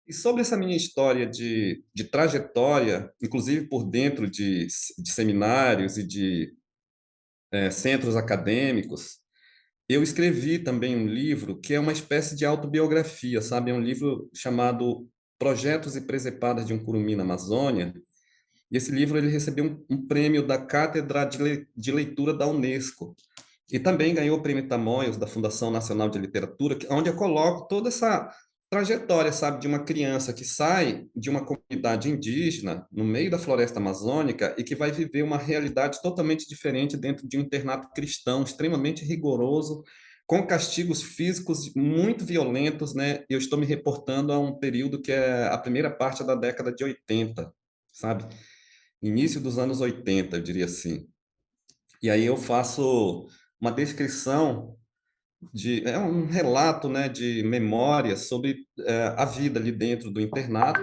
E sobre essa minha história de trajetória, inclusive por dentro de seminários e de centros acadêmicos, eu escrevi também um livro que é uma espécie de autobiografia, sabe? É um livro chamado Projetos e Presepadas de um Curumim na Amazônia. E esse livro ele recebeu um prêmio da Cátedra de Leitura da Unesco. E também ganhou o Prêmio Tamoios da Fundação Nacional de Literatura, onde eu coloco toda essa trajetória, sabe, de uma criança que sai de uma comunidade indígena no meio da floresta amazônica e que vai viver uma realidade totalmente diferente dentro de um internato cristão extremamente rigoroso, com castigos físicos muito violentos, né? Eu estou me reportando a um período que é a primeira parte da década de 80, sabe? Início dos anos 80, eu diria assim. E aí eu faço uma descrição é um relato, né, de memórias sobre a vida ali dentro do internato,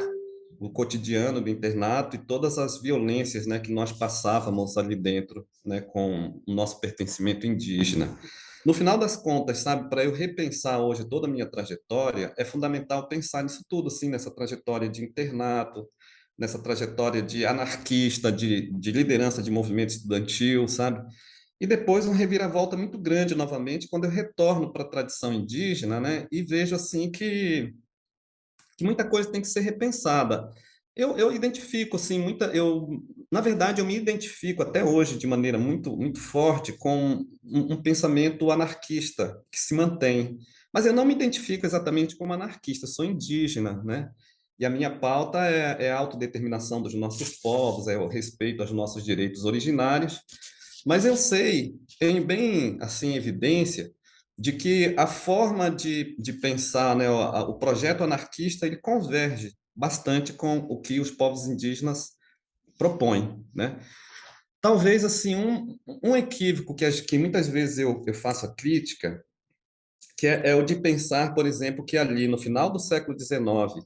o cotidiano do internato e todas as violências, né, que nós passávamos ali dentro, né, com o nosso pertencimento indígena. No final das contas, sabe, para eu repensar hoje toda a minha trajetória, é fundamental pensar nisso tudo, assim, nessa trajetória de internato, nessa trajetória de anarquista, de liderança de movimento estudantil, sabe? E depois uma reviravolta muito grande novamente quando eu retorno para a tradição indígena, né? E vejo assim que muita coisa tem que ser repensada. Eu identifico assim na verdade eu me identifico até hoje de maneira muito forte com um pensamento anarquista que se mantém, mas eu não me identifico exatamente como anarquista, sou indígena, né? E a minha pauta é a autodeterminação dos nossos povos, é o respeito aos nossos direitos originários, mas eu sei, tenho bem assim evidência de que a forma de pensar, né, o projeto anarquista, ele converge bastante com o que os povos indígenas propõem, né? Talvez assim um equívoco que muitas vezes eu faço a crítica, que é o de pensar, por exemplo, que ali no final do século XIX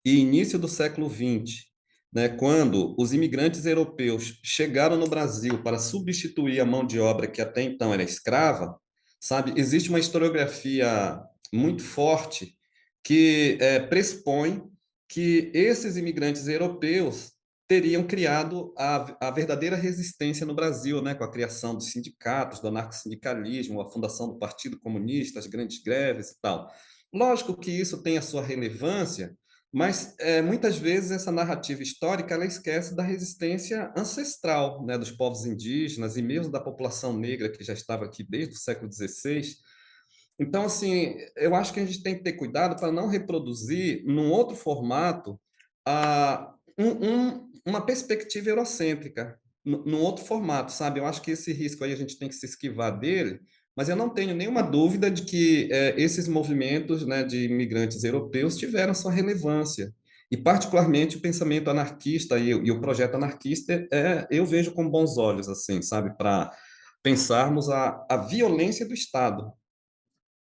e início do século XX, né, quando os imigrantes europeus chegaram no Brasil para substituir a mão de obra que até então era escrava, sabe, existe uma historiografia muito forte que pressupõe que esses imigrantes europeus teriam criado a verdadeira resistência no Brasil, né, com a criação dos sindicatos, do anarcossindicalismo, a fundação do Partido Comunista, as grandes greves e tal. Lógico que isso tem a sua relevância, mas muitas vezes essa narrativa histórica ela esquece da resistência ancestral, né, dos povos indígenas e mesmo da população negra que já estava aqui desde o século XVI. Então, assim, eu acho que a gente tem que ter cuidado para não reproduzir, num outro formato, uma perspectiva eurocêntrica, num outro formato, sabe? Eu acho que esse risco aí a gente tem que se esquivar dele, mas eu não tenho nenhuma dúvida de que esses movimentos, né, de imigrantes europeus tiveram sua relevância. E, particularmente, o pensamento anarquista e o projeto anarquista, eu vejo com bons olhos, assim, sabe? Para pensarmos a violência do Estado,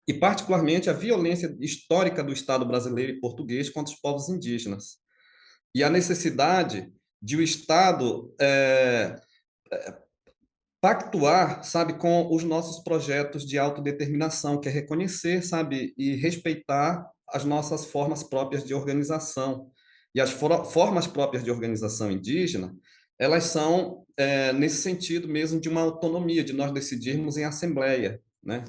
e particularmente a violência histórica do Estado brasileiro e português contra os povos indígenas. E a necessidade de o Estado pactuar, sabe, com os nossos projetos de autodeterminação, que é reconhecer, sabe, e respeitar as nossas formas próprias de organização. E as formas próprias de organização indígena, elas são, nesse sentido mesmo, de uma autonomia, de nós decidirmos em assembleia, né?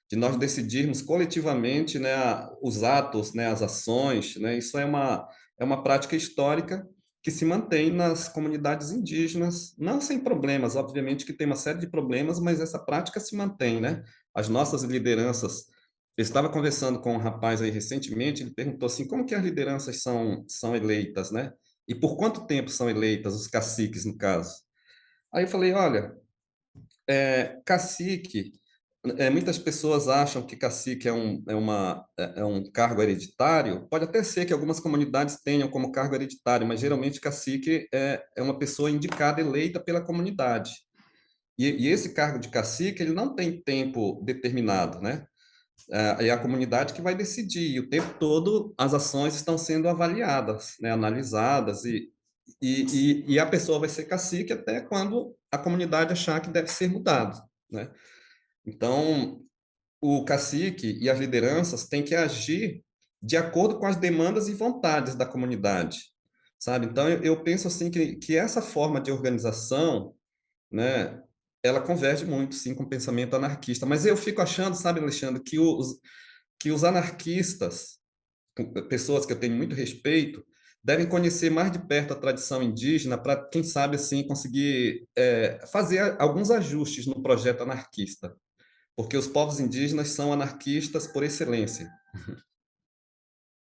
De nós decidirmos coletivamente, né, os atos, né, as ações, né? Isso é uma prática histórica que se mantém nas comunidades indígenas, não sem problemas, obviamente que tem uma série de problemas, mas essa prática se mantém, né? As nossas lideranças. Eu estava conversando com um rapaz aí recentemente, ele perguntou assim, como que as lideranças são eleitas, né? E por quanto tempo são eleitas, os caciques, no caso? Aí eu falei, olha, cacique, muitas pessoas acham que cacique é um cargo hereditário. Pode até ser que algumas comunidades tenham como cargo hereditário, mas geralmente cacique é uma pessoa indicada, eleita pela comunidade. E esse cargo de cacique, ele não tem tempo determinado, né? É a comunidade que vai decidir, e o tempo todo as ações estão sendo avaliadas, né? Analisadas, e a pessoa vai ser cacique até quando a comunidade achar que deve ser mudado, né? Então, o cacique e as lideranças têm que agir de acordo com as demandas e vontades da comunidade, sabe? Então, eu penso assim que essa forma de organização, né, ela converge muito, sim, com o pensamento anarquista. Mas eu fico achando, sabe, Alexandre, que os anarquistas, pessoas que eu tenho muito respeito, devem conhecer mais de perto a tradição indígena para, quem sabe, assim, conseguir fazer alguns ajustes no projeto anarquista, porque os povos indígenas são anarquistas por excelência.